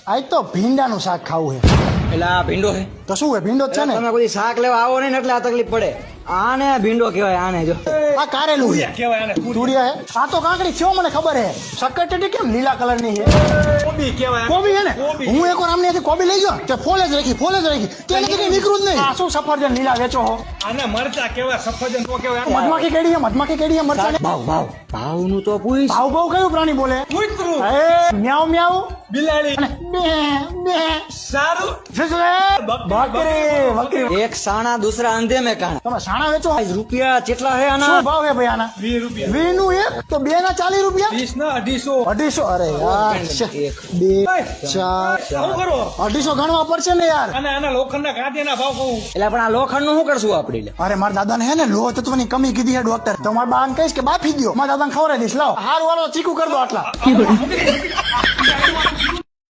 આજ તો ભીંડાનું શાક ખાવું છે. એટલે આ ભીંડો છે. તો શું છે ભીંડો જ છે ને? તમે કોઈ શાક લેવા આવો ને એટલે આ તકલીફ પડે. આને ભીંડો કહેવાય. આને જો આ કારેલું છે. કેવાય આને તુરિયા હે. આ તો કાકડી છે મને ખબર હે. શક્કરટેટી કેમ લીલા કલરની છે? કોબી કેવાય કોબી હે ને? કોબી. હું એકવાર આમની કોબી લઈ ગયો તે ફોલે જ રાખી તેને કઈ નીકળું જ નહીં. આ શું સફરજન લીલા વેચો હો? આને મરચા કેવાય સફરજન તો કેવાય મધમાખી કેડી છે મરચાં ને? ભાવનું તો પૂછ. ભાવ કયું પ્રાણી બોલે? કૂતરું એ મ્યાઉ મ્યાઉ બિલાડી અને બે બે સારું બકરી. એક સાણા દૂસરા અંધે મેં કાણ. તમે સાણા વેચો? રૂપિયા કેટલા છે આના? શું ભાવ હે ભાઈ આના? 20 રૂપિયા 20 નું એક તો 2 ના 40 રૂપિયા. 20 ના 250 250. અરે યાર એક. 2 4 શું કરો 250 ગણવા પડશે ને યાર. અને આના લોખંડના કાંતિના ભાવ કહું એટલે પણ આ લોખંડ નું શું કરશું આપણે લે? અરે મારા દાદાને હે ને લોહ તત્વની કમી કીધી છે ડોક્ટર. તો મારા બાને કહીશ કે બાફી દ્યો. મારા દાદાને ખવડાવી દઈશ. લાવો હારું વાળો ચીકુ કર દો આટલા.